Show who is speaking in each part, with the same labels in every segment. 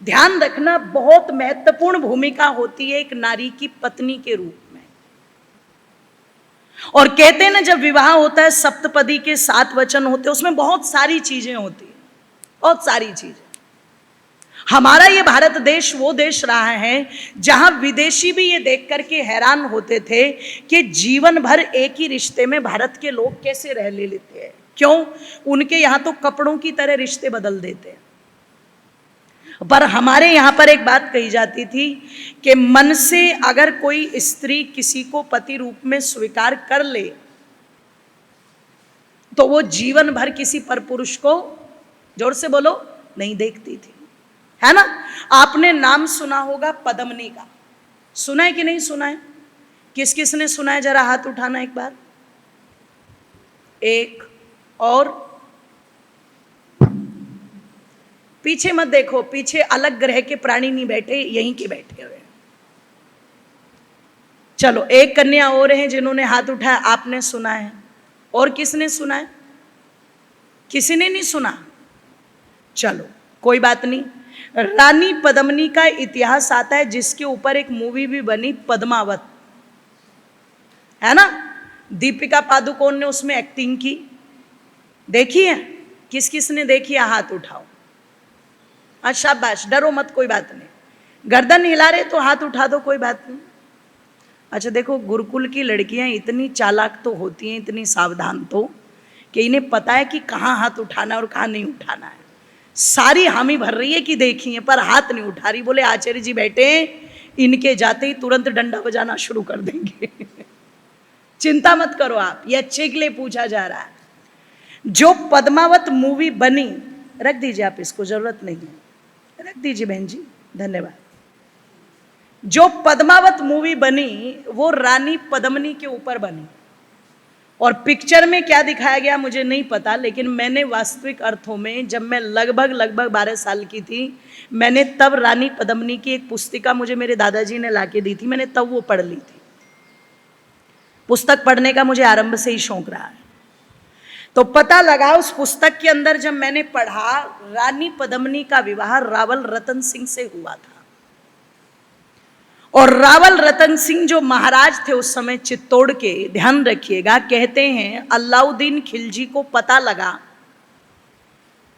Speaker 1: ध्यान रखना, बहुत महत्वपूर्ण भूमिका होती है एक नारी की पत्नी के रूप में। और कहते हैं ना, जब विवाह होता है सप्तपदी के 7 वचन होते हैं, उसमें बहुत सारी चीजें होती हैं, बहुत सारी चीजें। हमारा ये भारत देश वो देश रहा है जहां विदेशी भी ये देख करके हैरान होते थे कि जीवन भर एक ही रिश्ते में भारत के लोग कैसे रह ले लेते हैं। क्यों? उनके यहां तो कपड़ों की तरह रिश्ते बदल देते हैं, पर हमारे यहां पर एक बात कही जाती थी कि मन से अगर कोई स्त्री किसी को पति रूप में स्वीकार कर ले तो वो जीवन भर किसी परपुरुष को, जोर से बोलो, नहीं देखती थी, है ना। आपने नाम सुना होगा पद्मनी का, सुना है कि नहीं सुना है? किस किस ने सुना है? जरा हाथ उठाना एक बार। एक और, पीछे मत देखो, पीछे अलग ग्रह के प्राणी नहीं बैठे, यहीं के बैठे हुए। चलो, एक कन्या और हैं जिन्होंने हाथ उठाया, आपने सुना है। और किसने सुना है? किसी ने नहीं सुना? चलो कोई बात नहीं। रानी पद्मिनी का इतिहास आता है, जिसके ऊपर एक मूवी भी बनी, पद्मावत, है ना। दीपिका पादुकोण ने उसमें एक्टिंग की, देखी है? किस किस ने देखी है? हाथ उठाओ। अच्छा, शाबाश, डरो मत, कोई बात नहीं। गर्दन हिला रहे तो हाथ उठा दो, कोई बात नहीं। अच्छा देखो, गुरुकुल की लड़कियां इतनी चालाक तो होती हैं, इतनी सावधान तो, कि इन्हें पता है कि कहाँ हाथ उठाना और कहाँ नहीं उठाना है। सारी हामी भर रही है कि देखी है, पर हाथ नहीं उठा रही। बोले आचार्य जी बैठे, इनके जाते ही तुरंत डंडा बजाना शुरू कर देंगे। चिंता मत करो आप, ये अच्छे के लिए पूछा जा रहा है। जो पद्मावत मूवी बनी, रख दीजिए आप इसको, जरूरत नहीं है, रख दीजिए बहन जी, धन्यवाद। जो पद्मावत मूवी बनी वो रानी पद्मिनी के ऊपर बनी, और पिक्चर में क्या दिखाया गया मुझे नहीं पता, लेकिन मैंने वास्तविक अर्थों में, जब मैं लगभग 12 साल की थी, मैंने तब रानी पद्मिनी की एक पुस्तिका मुझे मेरे दादाजी ने लाके दी थी, मैंने तब वो पढ़ ली थी। पुस्तक पढ़ने का मुझे आरंभ से ही शौक रहा है। तो पता लगा उस पुस्तक के अंदर, जब मैंने पढ़ा, रानी पद्मिनी का विवाह रावल रतन सिंह से हुआ था। और रावल रतन सिंह जो महाराज थे उस समय चित्तौड़ के, ध्यान रखिएगा, कहते हैं अलाउद्दीन खिलजी को पता लगा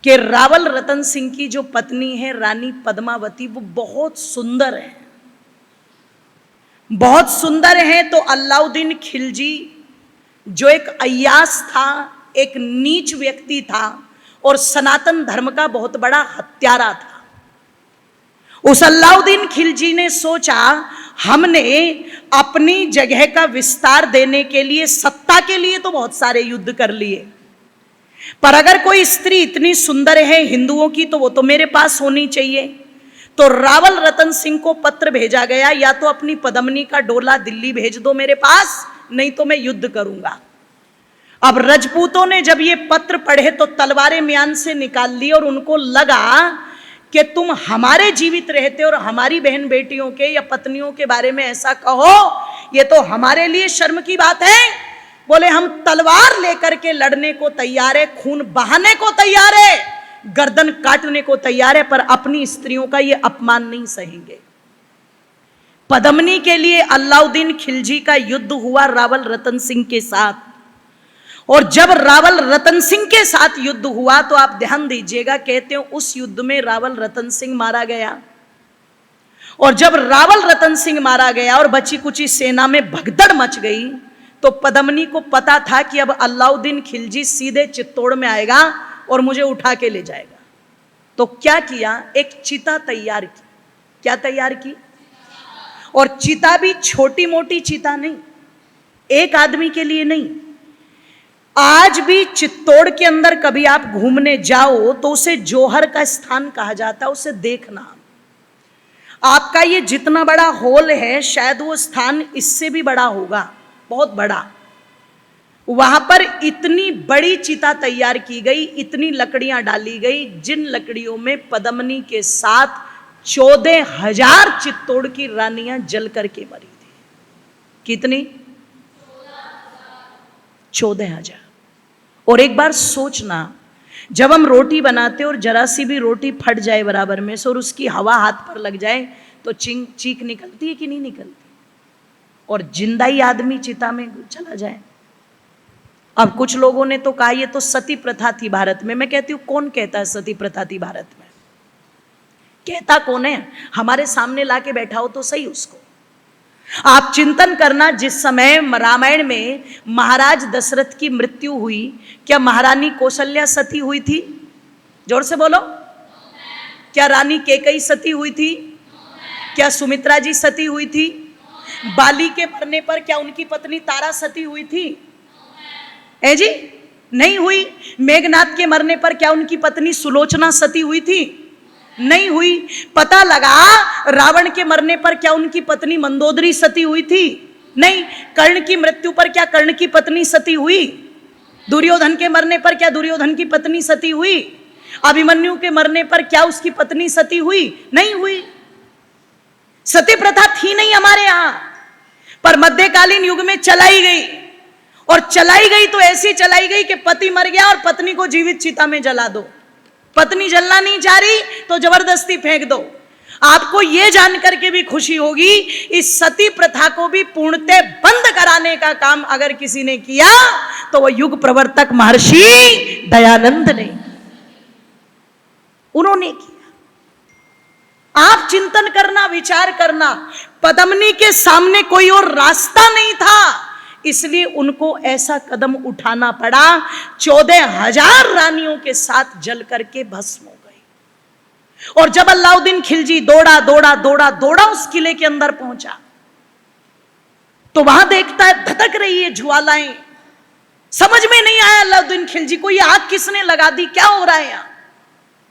Speaker 1: कि रावल रतन सिंह की जो पत्नी है रानी पद्मावती, वो बहुत सुंदर है, बहुत सुंदर है। तो अलाउद्दीन खिलजी जो एक अय्यास था, एक नीच व्यक्ति था, और सनातन धर्म का बहुत बड़ा हत्यारा था, उस अलाउद्दीन खिलजी ने सोचा, हमने अपनी जगह का विस्तार देने के लिए, सत्ता के लिए तो बहुत सारे युद्ध कर लिए, पर अगर कोई स्त्री इतनी सुंदर है हिंदुओं की, तो वो तो मेरे पास होनी चाहिए। तो रावल रतन सिंह को पत्र भेजा गया, या तो अपनी पद्मिनी का डोला दिल्ली भेज दो मेरे पास, नहीं तो मैं युद्ध करूंगा। अब राजपूतों ने जब ये पत्र पढ़े तो तलवारें म्यान से निकाल ली, और उनको लगा कि तुम हमारे जीवित रहते और हमारी बहन बेटियों के या पत्नियों के बारे में ऐसा कहो, ये तो हमारे लिए शर्म की बात है। बोले हम तलवार लेकर के लड़ने को तैयार है, खून बहाने को तैयार है, गर्दन काटने को तैयार है, पर अपनी स्त्रियों का ये अपमान नहीं सहेंगे। पद्मिनी के लिए अलाउद्दीन खिलजी का युद्ध हुआ रावल रतन सिंह के साथ। और जब रावल रतन सिंह के साथ युद्ध हुआ तो आप ध्यान दीजिएगा, कहते हैं उस युद्ध में रावल रतन सिंह मारा गया। और जब रावल रतन सिंह मारा गया और बची कुची सेना में भगदड़ मच गई, तो पद्मिनी को पता था कि अब अलाउद्दीन खिलजी सीधे चित्तौड़ में आएगा और मुझे उठा के ले जाएगा। तो क्या किया, एक चिता तैयार की। क्या तैयार की? और चिता भी छोटी मोटी चिता नहीं, एक आदमी के लिए नहीं। आज भी चित्तौड़ के अंदर कभी आप घूमने जाओ तो उसे जौहर का स्थान कहा जाता है, उसे देखना। आपका ये जितना बड़ा हॉल है, शायद वो स्थान इससे भी बड़ा होगा, बहुत बड़ा। वहां पर इतनी बड़ी चिता तैयार की गई, इतनी लकड़ियां डाली गई, जिन लकड़ियों में पद्मिनी के साथ 14,000 चित्तौड़ की रानियां जल करके मरी थी। कितनी? 14,000। और एक बार सोचना, जब हम रोटी बनाते और जरा सी भी रोटी फट जाए बराबर में से और उसकी हवा हाथ पर लग जाए तो चीख निकलती है कि नहीं निकलती? और जिंदा ही आदमी चिता में चला जाए। अब कुछ लोगों ने तो कहा ये तो सती प्रथा थी भारत में। मैं कहती हूं कौन कहता है सती प्रथा थी भारत में? कहता कौन है? हमारे सामने लाके बैठा हो तो सही उसको। आप चिंतन करना, जिस समय रामायण में महाराज दशरथ की मृत्यु हुई, क्या महारानी कौशल्या सती हुई थी? जोर से बोलो। क्या रानी कैकेयी सती हुई थी? क्या सुमित्रा जी सती हुई थी? बाली के मरने पर क्या उनकी पत्नी तारा सती हुई थी? है जी? नहीं हुई। मेघनाथ के मरने पर क्या उनकी पत्नी सुलोचना सती हुई थी? नहीं हुई। पता लगा रावण के मरने पर क्या उनकी पत्नी मंदोदरी सती हुई थी? नहीं। कर्ण की मृत्यु पर क्या कर्ण की पत्नी सती हुई? दुर्योधन के मरने पर क्या दुर्योधन की पत्नी सती हुई? अभिमन्यु के मरने पर क्या उसकी पत्नी सती हुई? नहीं हुई। सती प्रथा थी नहीं हमारे यहां, पर मध्यकालीन युग में चलाई गई। और चलाई गई तो ऐसी चलाई गई कि पति मर गया और पत्नी को जीवित चिता में जला दो। पत्नी जलना नहीं चाह रही तो जबरदस्ती फेंक दो। आपको यह जानकर के भी खुशी होगी, इस सती प्रथा को भी पूर्णतः बंद कराने का काम अगर किसी ने किया तो वह युग प्रवर्तक महर्षि दयानंद ने, उन्होंने किया। आप चिंतन करना, विचार करना, पद्मिनी के सामने कोई और रास्ता नहीं था, इसलिए उनको ऐसा कदम उठाना पड़ा। 14,000 रानियों के साथ जल करके भस्म हो गई। और जब अलाउद्दीन खिलजी दौड़ा दौड़ा दौड़ा दौड़ा उस किले के अंदर पहुंचा तो वहां देखता है धधक रही है ज्वालाएं। समझ में नहीं आया अलाउद्दीन खिलजी को, ये आग किसने लगा दी, क्या हो रहा है यहां?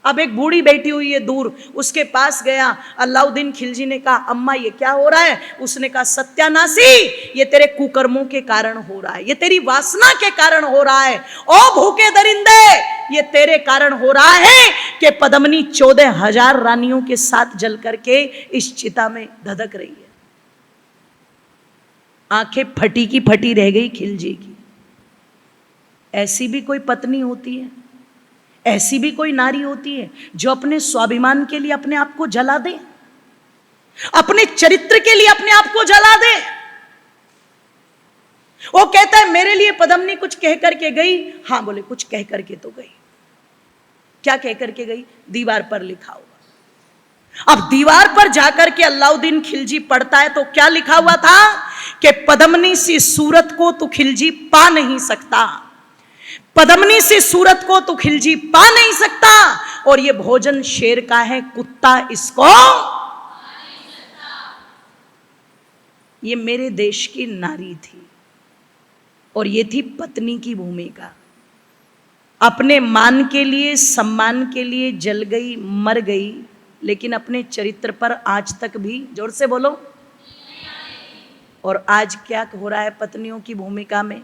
Speaker 1: अब एक बूढ़ी बैठी हुई है दूर, उसके पास गया। अलाउद्दीन खिलजी ने कहा अम्मा ये क्या हो रहा है? उसने कहा सत्यानाशी, ये तेरे कुकर्मों के कारण हो रहा है, ये तेरी वासना के कारण हो रहा है। ओ भूखे दरिंदे, ये तेरे कारण हो रहा है कि पद्मिनी 14,000 रानियों के साथ जल करके इस चिता में धधक रही है। आंखें फटी की फटी रह गई खिलजी की। ऐसी भी कोई पत्नी होती है, ऐसी भी कोई नारी होती है जो अपने स्वाभिमान के लिए अपने आप को जला दे, अपने चरित्र के लिए अपने आप को जला दे। वो कहता है मेरे लिए पद्मिनी कुछ कह करके गई। हां बोले कुछ कह करके तो गई। क्या कह करके गई? दीवार पर लिखा हुआ। अब दीवार पर जाकर के अलाउद्दीन खिलजी पढ़ता है तो क्या लिखा हुआ था कि पद्मिनी सी सूरत को तू खिलजी पा नहीं सकता, पद्मिनी सी सूरत को तू खिलजी पा नहीं सकता, और ये भोजन शेर का है, कुत्ता इसको। ये मेरे देश की नारी थी और ये थी पत्नी की भूमिका। अपने मान के लिए, सम्मान के लिए जल गई, मर गई, लेकिन अपने चरित्र पर आज तक भी, जोर से बोलो। और आज क्या हो रहा है पत्नियों की भूमिका में?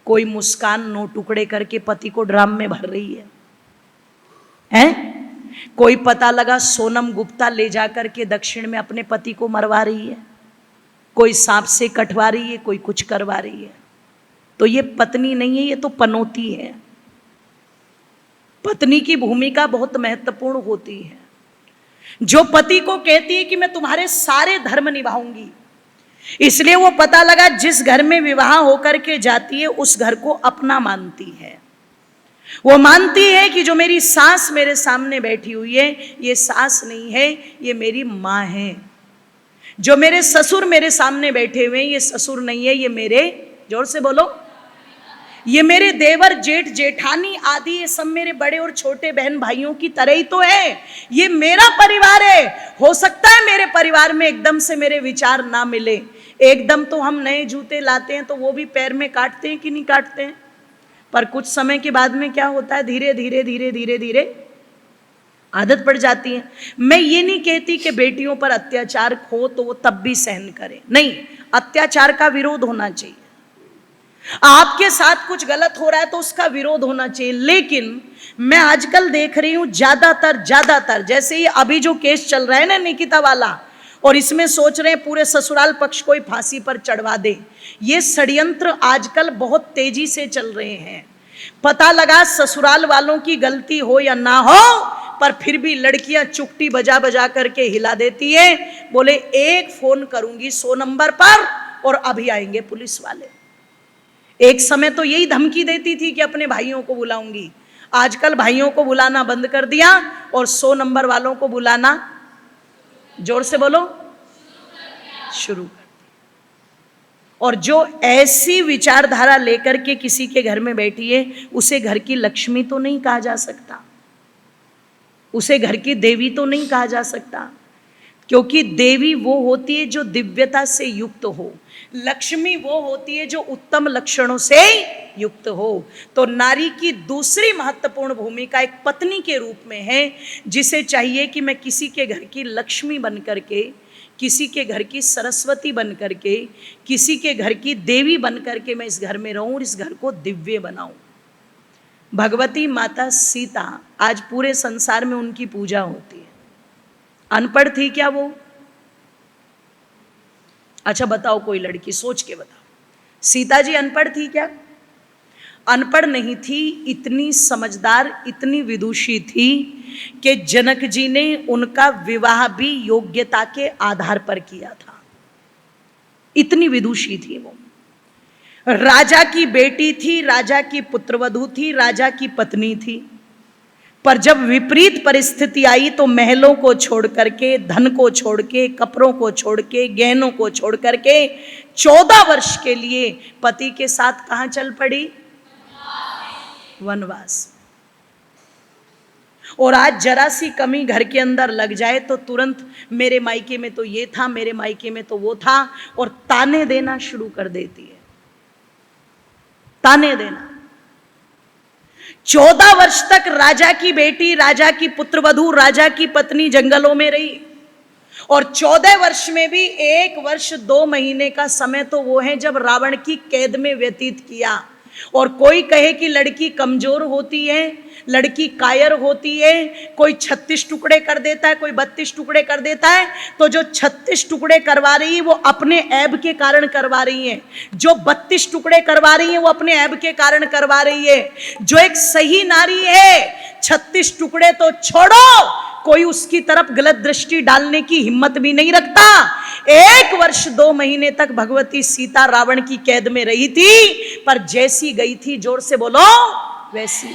Speaker 1: कोई मुस्कान 9 टुकड़े करके पति को ड्राम में भर रही है, हैं? कोई पता लगा सोनम गुप्ता ले जाकर के दक्षिण में अपने पति को मरवा रही है, कोई सांप से कटवा रही है, कोई कुछ करवा रही है। तो ये पत्नी नहीं है, ये तो पनौती है। पत्नी की भूमिका बहुत महत्वपूर्ण होती है, जो पति को कहती है कि मैं तुम्हारे सारे धर्म निभाऊंगी। इसलिए वो पता लगा जिस घर में विवाह होकर के जाती है उस घर को अपना मानती है। वो मानती है कि जो मेरी सास मेरे सामने बैठी हुई है ये सास नहीं है, ये मेरी माँ है। जो मेरे ससुर मेरे सामने बैठे हुए हैं ये ससुर नहीं है, ये मेरे, जोर से बोलो, ये मेरे देवर जेठ जेठानी आदि, ये सब मेरे बड़े और छोटे बहन भाइयों की तरह ही तो है। ये मेरा परिवार है। हो सकता है मेरे परिवार में एकदम से मेरे विचार ना मिले। एकदम तो हम नए जूते लाते हैं तो वो भी पैर में काटते हैं कि नहीं काटते हैं, पर कुछ समय के बाद में क्या होता है, धीरे धीरे धीरे धीरे धीरे आदत पड़ जाती है। मैं ये नहीं कहती कि बेटियों पर अत्याचार हो तो वो तब भी सहन करें, नहीं, अत्याचार का विरोध होना चाहिए। आपके साथ कुछ गलत हो रहा है तो उसका विरोध होना चाहिए। लेकिन मैं आजकल देख रही हूं ज्यादातर जैसे ये अभी जो केस चल रहा है ना निकिता वाला, और इसमें सोच रहे हैं पूरे ससुराल पक्ष को ही फांसी पर चढ़वा दे। ये षड्यंत्र आजकल बहुत तेजी से चल रहे हैं। पता लगा ससुराल वालों की गलती हो या ना हो, पर फिर भी लड़कियां चुकटी बजा बजा करके हिला देती है। बोले एक फोन करूंगी 100 नंबर पर और अभी आएंगे पुलिस वाले। एक समय तो यही धमकी देती थी कि अपने भाइयों को बुलाऊंगी। आजकल भाइयों को बुलाना बंद कर दिया और 100 नंबर वालों को बुलाना, जोर से बोलो, शुरू कर दिया। और जो ऐसी विचारधारा लेकर के किसी के घर में बैठी है, उसे घर की लक्ष्मी तो नहीं कहा जा सकता, उसे घर की देवी तो नहीं कहा जा सकता, क्योंकि देवी वो होती है जो दिव्यता से युक्त हो, लक्ष्मी वो होती है जो उत्तम लक्षणों से युक्त हो। तो नारी की दूसरी महत्वपूर्ण भूमिका एक पत्नी के रूप में है, जिसे चाहिए कि मैं किसी के घर की लक्ष्मी बन करके, किसी के घर की सरस्वती बन करके, किसी के घर की देवी बन करके मैं इस घर में रहूं और इस घर को दिव्य बनाऊं। भगवती माता सीता, आज पूरे संसार में उनकी पूजा होती है। अनपढ़ थी क्या वो? अच्छा बताओ, कोई लड़की सोच के बताओ, सीता जी अनपढ़ थी क्या? अनपढ़ नहीं थी, इतनी समझदार, इतनी विदुषी थी कि जनक जी ने उनका विवाह भी योग्यता के आधार पर किया था। इतनी विदुषी थी वो। राजा की बेटी थी, राजा की पुत्रवधू थी, राजा की पत्नी थी, पर जब विपरीत परिस्थिति आई तो महलों को छोड़ करके, धन को छोड़ के, कपड़ों को छोड़ के, गहनों को छोड़ करके 14 वर्ष के लिए पति के साथ कहां चल पड़ी? वनवास। और आज जरा सी कमी घर के अंदर लग जाए तो तुरंत मेरे मायके में तो ये था, मेरे मायके में तो वो था, और ताने देना शुरू कर देती है, ताने देना। 14 वर्ष तक राजा की बेटी, राजा की पुत्रवधू, राजा की पत्नी जंगलों में रही, और 14 वर्ष में भी 1 वर्ष 2 महीने का समय तो वो है जब रावण की कैद में व्यतीत किया। और कोई कहे कि लड़की कमजोर होती है, लड़की कायर होती है, कोई 36 टुकड़े कर देता है, कोई 32 टुकड़े कर देता है, तो जो 36 टुकड़े करवा रही है वो अपने ऐब के कारण करवा रही है, जो 32 टुकड़े करवा रही है वो अपने ऐब के कारण करवा रही है। जो एक सही नारी है, 36 टुकड़े तो छोड़ो, कोई उसकी तरफ गलत दृष्टि डालने की हिम्मत भी नहीं रखता। 1 वर्ष 2 महीने तक भगवती सीता रावण की कैद में रही थी, पर जैसी गई थी, जोर से बोलो, वैसी